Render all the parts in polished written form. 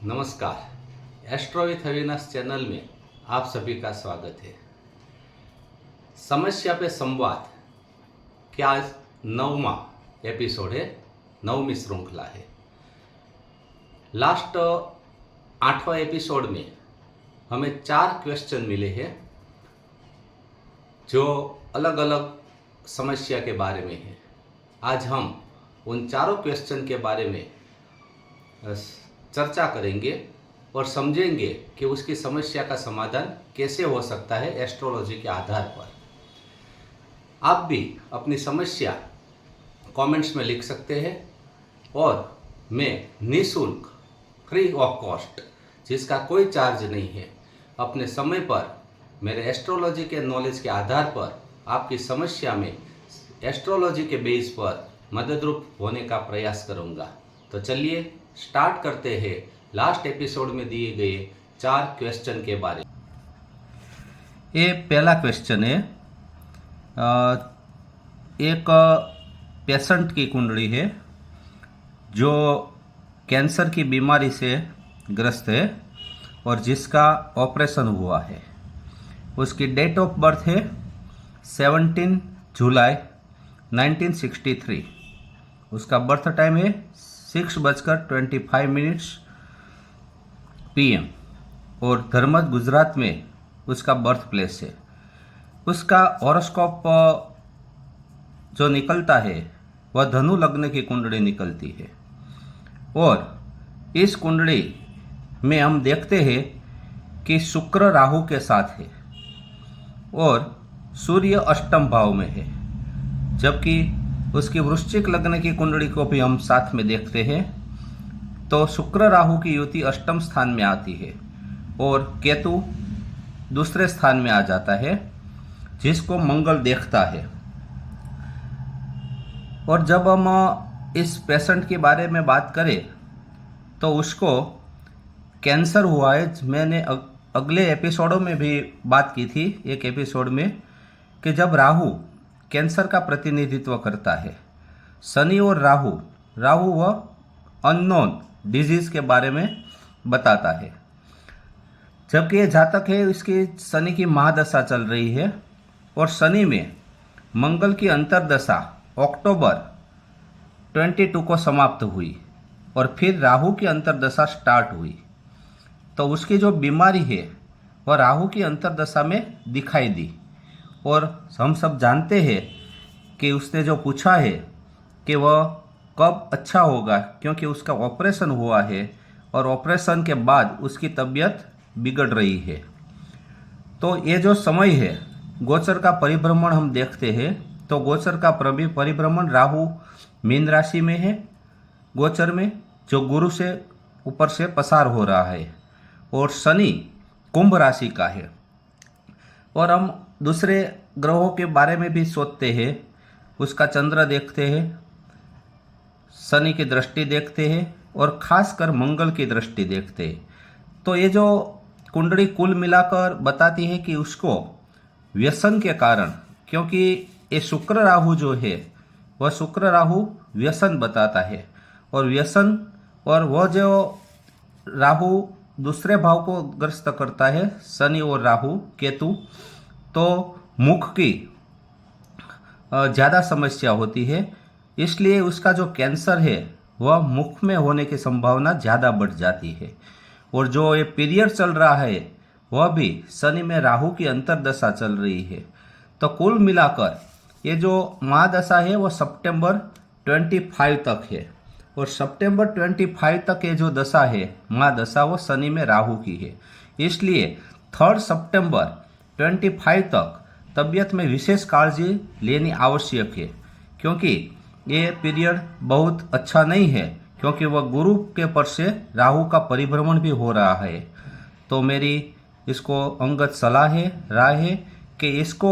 नमस्कार। Astro with Avinash channel में आप सभी का स्वागत है। समस्या पे संवाद क्या आज 9वां एपिसोड है, 9वीं श्रृंखला है। लास्ट 8वां एपिसोड में हमें 4 क्वेश्चन मिले हैं जो अलग अलग समस्या के बारे में है। आज हम उन चारों क्वेश्चन के बारे में चर्चा करेंगे और समझेंगे कि उसकी समस्या का समाधान कैसे हो सकता है एस्ट्रोलॉजी के आधार पर। आप भी अपनी समस्या कमेंट्स में लिख सकते हैं और मैं निःशुल्क फ्री ऑफ कॉस्ट, जिसका कोई चार्ज नहीं है, अपने समय पर मेरे एस्ट्रोलॉजी के नॉलेज के आधार पर आपकी समस्या में एस्ट्रोलॉजी के बेस पर मददरूप होने का प्रयास करूंगा। तो चलिए स्टार्ट करते हैं लास्ट एपिसोड में दिए गए 4 क्वेश्चन के बारे में। ये पहला क्वेश्चन है, एक पेशेंट की कुंडली है जो कैंसर की बीमारी से ग्रस्त है और जिसका ऑपरेशन हुआ है। उसकी डेट ऑफ बर्थ है 17 जुलाई 1963। उसका बर्थ टाइम है 6:25 PM और धर्मद गुजरात में उसका बर्थ प्लेस है। उसका हॉरोस्कोप जो निकलता है वह धनु लग्न की कुंडली निकलती है और इस कुंडली में हम देखते हैं कि शुक्र राहु के साथ है और सूर्य अष्टम भाव में है, जबकि उसकी वृश्चिक लग्न की कुंडली को भी हम साथ में देखते हैं तो शुक्र राहु की युति अष्टम स्थान में आती है और केतु दूसरे स्थान में आ जाता है, जिसको मंगल देखता है। और जब हम इस पेशेंट के बारे में बात करें तो उसको कैंसर हुआ है। मैंने अगले एपिसोडों में भी बात की थी, एक एपिसोड में, कि जब राहु कैंसर का प्रतिनिधित्व करता है, शनि और राहु वह अननोन डिजीज के बारे में बताता है। जबकि ये जातक है, इसकी शनि की महादशा चल रही है और शनि में मंगल की अंतर्दशा अक्टूबर 22 को समाप्त हुई और फिर राहु की अंतर्दशा स्टार्ट हुई। तो उसकी जो बीमारी है वह राहु की अंतर्दशा में दिखाई दी और हम सब जानते हैं कि उसने जो पूछा है कि वह कब अच्छा होगा, क्योंकि उसका ऑपरेशन हुआ है और ऑपरेशन के बाद उसकी तबीयत बिगड़ रही है। तो ये जो समय है, गोचर का परिभ्रमण हम देखते हैं तो गोचर का परिभ्रमण राहु मीन राशि में है गोचर में, जो गुरु से ऊपर से पसार हो रहा है, और शनि कुंभ राशि का है। और हम दूसरे ग्रहों के बारे में भी सोचते हैं, उसका चंद्र देखते हैं, शनि की दृष्टि देखते हैं और खासकर मंगल की दृष्टि देखते हैं। तो ये जो कुंडली कुल मिलाकर बताती है कि उसको व्यसन के कारण, क्योंकि ये शुक्र राहु जो है वह शुक्र राहु व्यसन बताता है और व्यसन, और वह जो राहु दूसरे भाव को ग्रस्त करता है, शनि और राहु केतु, तो मुख की ज़्यादा समस्या होती है। इसलिए उसका जो कैंसर है वह मुख में होने की संभावना ज़्यादा बढ़ जाती है। और जो ये पीरियड चल रहा है वह भी शनि में राहु की अंतर्दशा चल रही है। तो कुल मिलाकर ये जो महादशा है वह सितंबर 25 तक है और सितंबर 25 तक ये जो दशा है, महादशा, वो शनि में राहु की है। इसलिए 3 सितंबर 25 तक तबीयत में विशेष काळजी लेनी आवश्यक है, क्योंकि ये पीरियड बहुत अच्छा नहीं है, क्योंकि वह गुरु के पर से राहु का परिभ्रमण भी हो रहा है। तो मेरी इसको अंगत सलाह है, राय है कि इसको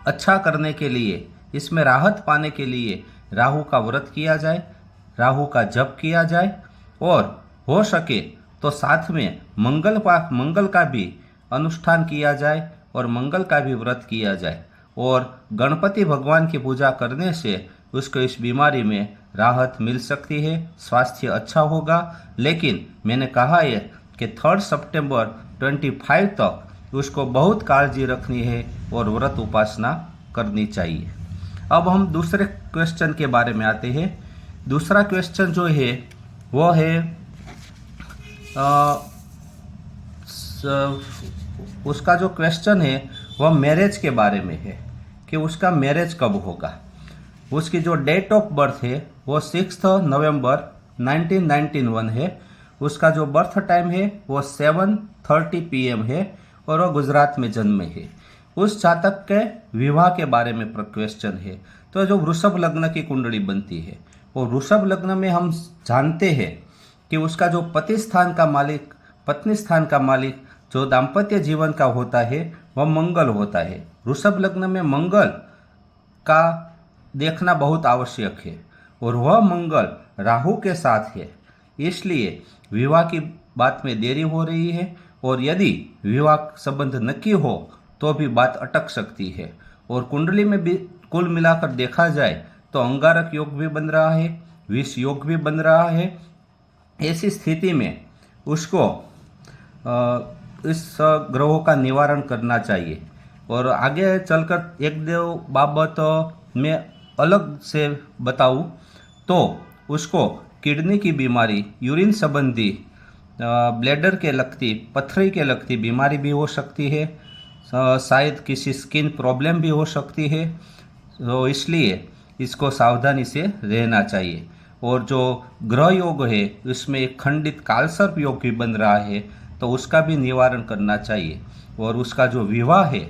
अच्छा करने के लिए, इसमें राहत पाने के लिए राहु का व्रत किया जाए, राहु का जप किया जाए और हो सके तो साथ में मंगल का भी अनुष्ठान किया जाए और मंगल का भी व्रत किया जाए। और गणपति भगवान की पूजा करने से उसको इस बीमारी में राहत मिल सकती है, स्वास्थ्य अच्छा होगा। लेकिन मैंने कहा है कि 3 सितंबर 25 तक उसको बहुत काळजी रखनी है और व्रत उपासना करनी चाहिए। अब हम दूसरे क्वेश्चन के बारे में आते हैं। दूसरा क्वेश्चन जो है वो है उसका जो क्वेश्चन है वह मैरिज के बारे में है कि उसका मैरिज कब होगा। उसकी जो डेट ऑफ बर्थ है वो 6 नवंबर 1991 है। उसका जो बर्थ टाइम है वो 7:30 PM है और वह गुजरात में जन्मे है। उस जातक के विवाह के बारे में क्वेश्चन है। तो जो वृषभ लग्न की कुंडली बनती है और वृषभ लग्न में हम जानते हैं कि उसका जो पति स्थान का मालिक, पत्नी स्थान का मालिक जो दाम्पत्य जीवन का होता है वह मंगल होता है। वृषभ लग्न में मंगल का देखना बहुत आवश्यक है और वह मंगल राहु के साथ है, इसलिए विवाह की बात में देरी हो रही है और यदि विवाह संबंध नक्की हो तो भी बात अटक सकती है। और कुंडली में भी कुल मिलाकर देखा जाए तो अंगारक योग भी बन रहा है, विष योग भी बन रहा है। ऐसी स्थिति में उसको इस ग्रहों का निवारण करना चाहिए। और आगे चलकर एक दो बाबत में अलग से बताऊं तो उसको किडनी की बीमारी, यूरिन संबंधी, ब्लैडर के लगती, पथरी के लगती बीमारी भी हो सकती है, शायद किसी स्किन प्रॉब्लम भी हो सकती है। तो इसलिए इसको सावधानी से रहना चाहिए। और जो ग्रह योग है उसमें एक खंडित कालसर्प योग भी बन रहा है, तो उसका भी निवारण करना चाहिए। और उसका जो विवाह है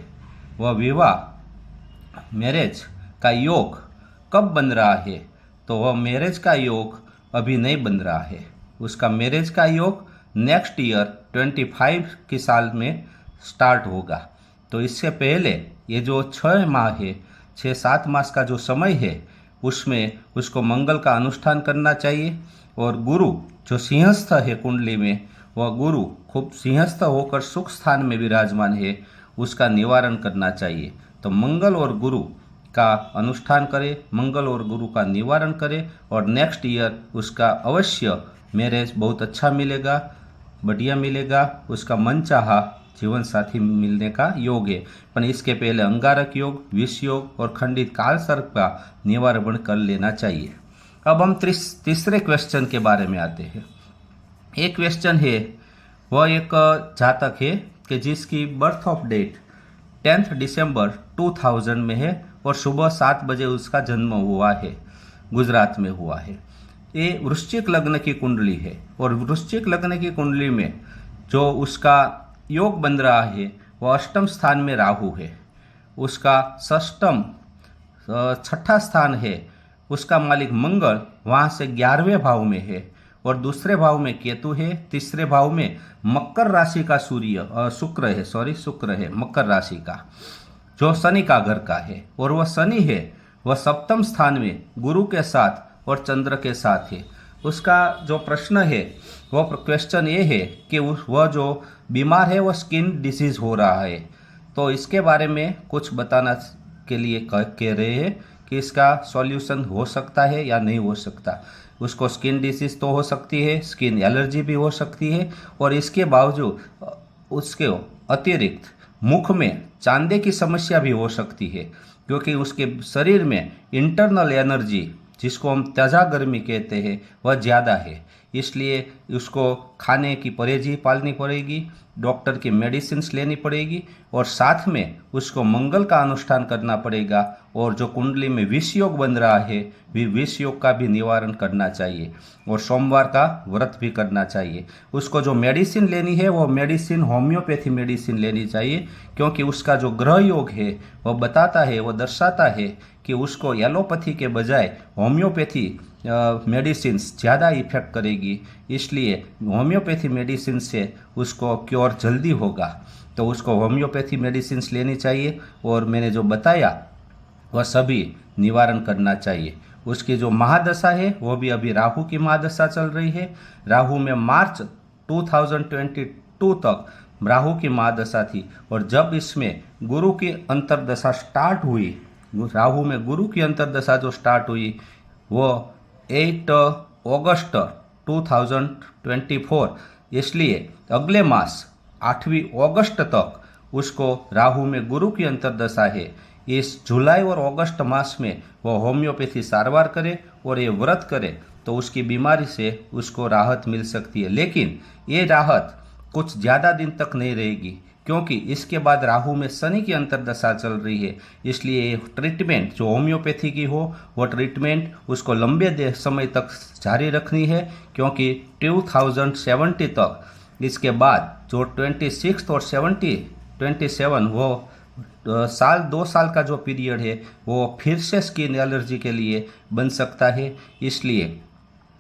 वह विवाह मैरिज का योग कब बन रहा है, तो वह मैरिज का योग अभी नहीं बन रहा है। उसका मैरिज का योग नेक्स्ट ईयर 25 के साल में स्टार्ट होगा। तो इससे पहले ये जो 6 माह है, 6-7 मास का जो समय है उसमें उसको मंगल का अनुष्ठान करना चाहिए। और गुरु जो सिंहस्थ है कुंडली में, वह गुरु खूब सिंहस्थ होकर सुख स्थान में विराजमान है, उसका निवारण करना चाहिए। तो मंगल और गुरु का अनुष्ठान करे, मंगल और गुरु का निवारण करे और नेक्स्ट ईयर उसका अवश्य मैरिज बहुत अच्छा मिलेगा, बढ़िया मिलेगा। उसका मनचाहा जीवन साथी मिलने का योग है। पर इसके पहले अंगारक योग, विष योग और खंडित काल सर्प का निवारण कर लेना चाहिए। अब हम तीसरे क्वेश्चन के बारे में आते हैं। एक क्वेश्चन है वह एक जातक है कि जिसकी बर्थ ऑफ डेट 10 दिसंबर 2000 में है और सुबह 7 बजे उसका जन्म हुआ है, गुजरात में हुआ है। ये वृश्चिक लग्न की कुंडली है और वृश्चिक लग्न की कुंडली में जो उसका योग बन रहा है वह अष्टम स्थान में राहु है। उसका षष्टम 6ठा स्थान है, उसका मालिक मंगल वहाँ से 11वें भाव में है और दूसरे भाव में केतु है, तीसरे भाव में मकर राशि का शुक्र है मकर राशि का, जो शनि का घर का है। और वह शनि है वह सप्तम स्थान में गुरु के साथ और चंद्र के साथ है। उसका जो प्रश्न है वह क्वेश्चन ये है कि वह जो बीमार है वह स्किन डिसीज हो रहा है। तो इसके बारे में कुछ बताना के लिए कह रहे हैं कि इसका सॉल्यूशन हो सकता है या नहीं हो सकता। उसको स्किन डिसीज तो हो सकती है, स्किन एलर्जी भी हो सकती है और इसके बावजूद उसके अतिरिक्त मुख में चांदे की समस्या भी हो सकती है, क्योंकि उसके शरीर में इंटरनल एनर्जी, जिसको हम तेजा गर्मी कहते हैं, वह ज़्यादा है। इसलिए उसको खाने की परहेजी पालनी पड़ेगी, डॉक्टर की मेडिसिन लेनी पड़ेगी और साथ में उसको मंगल का अनुष्ठान करना पड़ेगा। और जो कुंडली में विष योग बन रहा है विष योग का भी निवारण करना चाहिए और सोमवार का व्रत भी करना चाहिए। उसको जो मेडिसिन लेनी है वो मेडिसिन होम्योपैथी मेडिसिन लेनी चाहिए, क्योंकि उसका जो ग्रह योग है वह बताता है, वह दर्शाता है कि उसको एलोपैथी के बजाय होम्योपैथी मेडिसिन ज़्यादा इफेक्ट करेगी। इसलिए होम्योपैथी मेडिसिन से उसको क्योर जल्दी होगा, तो उसको होम्योपैथी मेडिसिन लेनी चाहिए और मैंने जो बताया वह सभी निवारण करना चाहिए। उसकी जो महादशा है वो भी अभी राहु की महादशा चल रही है। राहु में मार्च 2022 तक राहु की महादशा थी और जब इसमें गुरु की अंतर्दशा स्टार्ट हुई राहु में गुरु की अंतर्दशा जो स्टार्ट हुई वो 8 अगस्त 2024, इसलिए अगले मास 8वीं अगस्त तक उसको राहु में गुरु की अंतर्दशा है। इस जुलाई और अगस्त मास में वो होम्योपैथी सारवार करे और ये व्रत करे तो उसकी बीमारी से उसको राहत मिल सकती है। लेकिन ये राहत कुछ ज़्यादा दिन तक नहीं रहेगी, क्योंकि इसके बाद राहु में शनि की अंतर्दशा चल रही है। इसलिए ट्रीटमेंट जो होम्योपैथी की हो वो ट्रीटमेंट उसको लंबे समय तक जारी रखनी है, क्योंकि 2070 तक इसके बाद जो 26 और 27 वो साल 2 साल का जो पीरियड है वो फिर से स्किन एलर्जी के लिए बन सकता है। इसलिए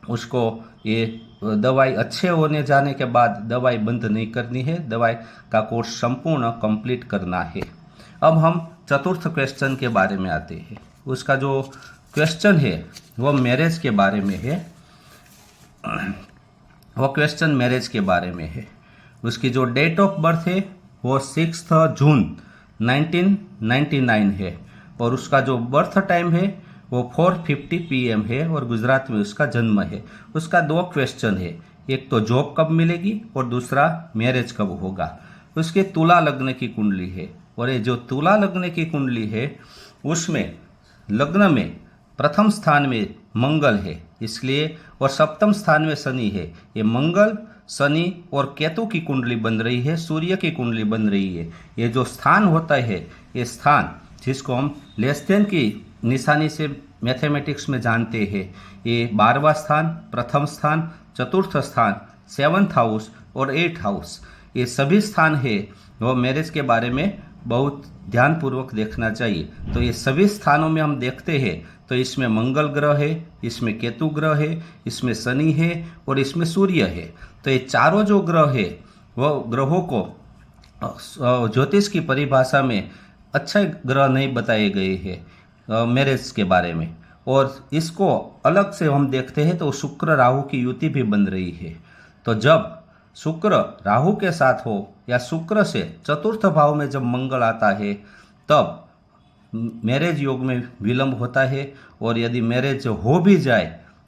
उसको ये दवाई अच्छे होने जाने के बाद दवाई बंद नहीं करनी है, दवाई का कोर्स संपूर्ण कंप्लीट करना है। अब हम चतुर्थ क्वेश्चन के बारे में आते हैं। उसका जो क्वेश्चन है वो मैरिज के बारे में है। वो क्वेश्चन मैरिज के बारे में है। उसकी जो डेट ऑफ बर्थ है वो 6 जून 1999 है और उसका जो बर्थ टाइम है वो 4:50 PM है और गुजरात में उसका जन्म है। उसका 2 क्वेश्चन है, एक तो जॉब कब मिलेगी और दूसरा मैरिज कब होगा। उसके तुला लग्न की कुंडली है और ये जो तुला लग्न की कुंडली है उसमें लग्न में प्रथम स्थान में मंगल है, इसलिए और सप्तम स्थान में शनि है। ये मंगल, शनि और केतु की कुंडली बन रही है, सूर्य की कुंडली बन रही है। ये जो स्थान होता है, ये स्थान जिसको हम लेस देन की निशानी से मैथमेटिक्स में जानते हैं, ये 12वां स्थान, प्रथम स्थान, चतुर्थ स्थान, 7th हाउस और 8th हाउस, ये सभी स्थान है वो मैरिज के बारे में बहुत ध्यानपूर्वक देखना चाहिए। तो ये सभी स्थानों में हम देखते हैं तो इसमें मंगल ग्रह है, इसमें केतु ग्रह है, इसमें शनि है और इसमें सूर्य है। तो ये चारों जो ग्रह है वो ग्रहों को ज्योतिष की परिभाषा में अच्छे ग्रह नहीं बताए गए हैं मैरिज के बारे में। और इसको अलग से हम देखते हैं तो शुक्र राहु की युति भी बन रही है। तो जब शुक्र राहु के साथ हो या शुक्र से चतुर्थ भाव में जब मंगल आता है तब मैरिज योग में विलंब होता है, और यदि मैरिज हो भी जाए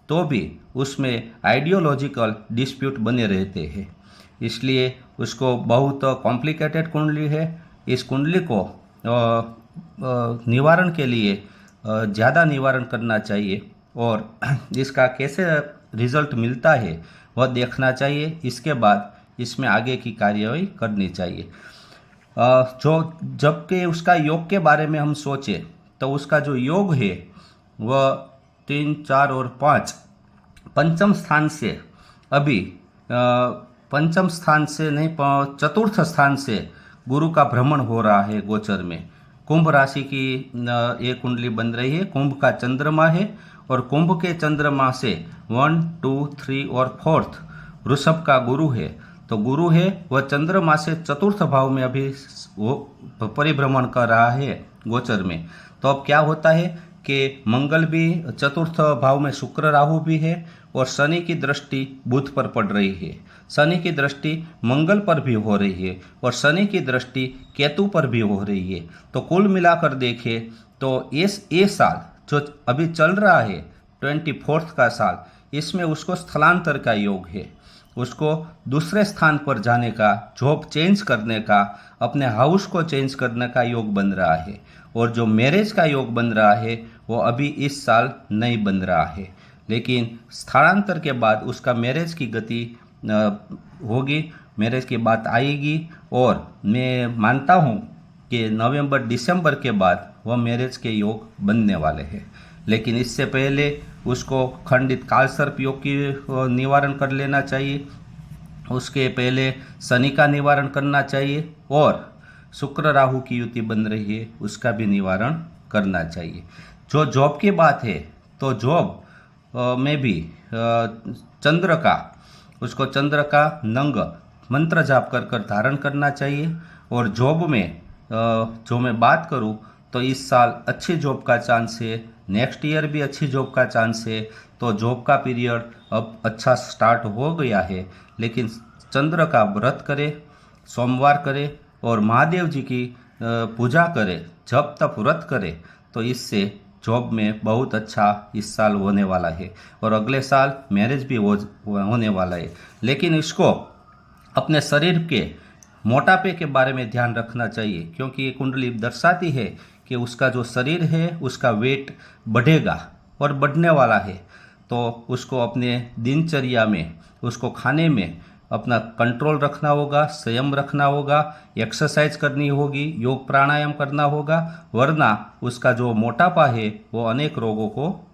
तो भी उसमें आइडियोलॉजिकल डिस्प्यूट बने रहते हैं। इसलिए उसको बहुत कॉम्प्लिकेटेड कुंडली है। इस कुंडली को निवारण के लिए ज़्यादा निवारण करना चाहिए और इसका कैसे रिजल्ट मिलता है वह देखना चाहिए। इसके बाद इसमें आगे की कार्यवाही करनी चाहिए। जो जबकि उसका योग के बारे में हम सोचें तो उसका जो योग है वह 3, 4 और 5 पंचम स्थान से अभी पंचम स्थान से नहीं, चतुर्थ स्थान से गुरु का भ्रमण हो रहा है गोचर में। कुंभ राशि की ये कुंडली बन रही है। कुंभ का चंद्रमा है और कुंभ के चंद्रमा से 1, 2, 3 और 4th वृषभ का गुरु है। तो गुरु है वह चंद्रमा से चतुर्थ भाव में अभी वो परिभ्रमण कर रहा है गोचर में। तो अब क्या होता है कि मंगल भी चतुर्थ भाव में, शुक्र राहु भी है और शनि की दृष्टि बुध पर पड़ रही है। शनि की दृष्टि मंगल पर भी हो रही है और शनि की दृष्टि केतु पर भी हो रही है। तो कुल मिलाकर देखें तो ये साल जो अभी चल रहा है 24th का साल, इसमें उसको स्थलांतर का योग है, उसको दूसरे स्थान पर जाने का, जॉब चेंज करने का, अपने हाउस को चेंज करने का योग बन रहा है। और जो मैरिज का योग बन रहा है वो अभी इस साल नहीं बन रहा है, लेकिन स्थानांतर के बाद उसका मैरिज की गति होगी, मैरिज की बात आएगी। और मैं मानता हूँ कि नवंबर दिसंबर के बाद वह मैरिज के योग बनने वाले हैं। लेकिन इससे पहले उसको खंडित कालसर्प योग की निवारण कर लेना चाहिए, उसके पहले शनि का निवारण करना चाहिए और शुक्र राहु की युति बन रही है उसका भी निवारण करना चाहिए। जो जॉब की बात है तो जॉब में भी चंद्र का, उसको चंद्र का नंग मंत्र जाप कर कर धारण करना चाहिए। और जॉब में जो मैं बात करूं तो इस साल अच्छी जॉब का चांस है, नेक्स्ट ईयर भी अच्छी जॉब का चांस है। तो जॉब का पीरियड अब अच्छा स्टार्ट हो गया है, लेकिन चंद्र का व्रत करे, सोमवार करे और महादेव जी की पूजा करे, जब तक व्रत करे तो इससे जॉब में बहुत अच्छा इस साल होने वाला है और अगले साल मैरिज भी होने वाला है। लेकिन इसको अपने शरीर के मोटापे के बारे में ध्यान रखना चाहिए, क्योंकि ये कुंडली दर्शाती है कि उसका जो शरीर है उसका वेट बढ़ेगा और बढ़ने वाला है। तो उसको अपने दिनचर्या में, उसको खाने में अपना कंट्रोल रखना होगा, संयम रखना होगा, एक्सरसाइज करनी होगी, योग प्राणायाम करना होगा, वरना उसका जो मोटापा है वो अनेक रोगों को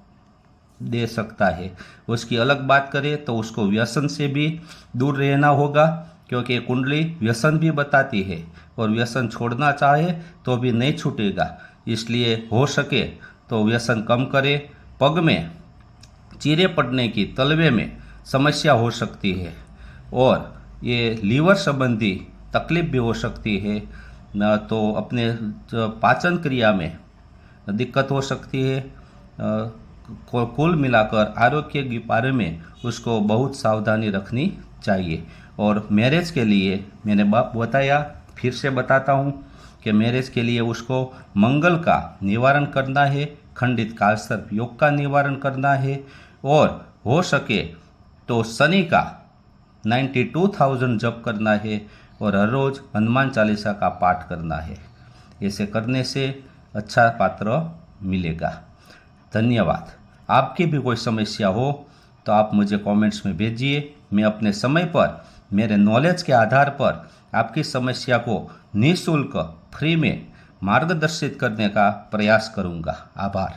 दे सकता है। उसकी अलग बात करें तो उसको व्यसन से भी दूर रहना होगा, क्योंकि कुंडली व्यसन भी बताती है और व्यसन छोड़ना चाहे तो भी नहीं छूटेगा। इसलिए हो सके तो व्यसन कम करे। पग में चीरे पड़ने की, तलवे में समस्या हो सकती है और ये लीवर संबंधी तकलीफ भी हो सकती है, तो अपने पाचन क्रिया में दिक्कत हो सकती है। कुल मिलाकर आरोग्य के बारे में उसको बहुत सावधानी रखनी चाहिए। और मैरिज के लिए मैंने बताया, फिर से बताता हूँ कि मैरिज के लिए उसको मंगल का निवारण करना है, खंडित कालसर्प योग का निवारण करना है और हो सके तो शनि का 92,000 जप करना है और हर रोज़ हनुमान चालीसा का पाठ करना है। ऐसे करने से अच्छा पात्र मिलेगा। धन्यवाद। आपकी भी कोई समस्या हो तो आप मुझे कमेंट्स में भेजिए। मैं अपने समय पर, मेरे नॉलेज के आधार पर आपकी समस्या को निःशुल्क फ्री में मार्गदर्शित करने का प्रयास करूंगा। आभार।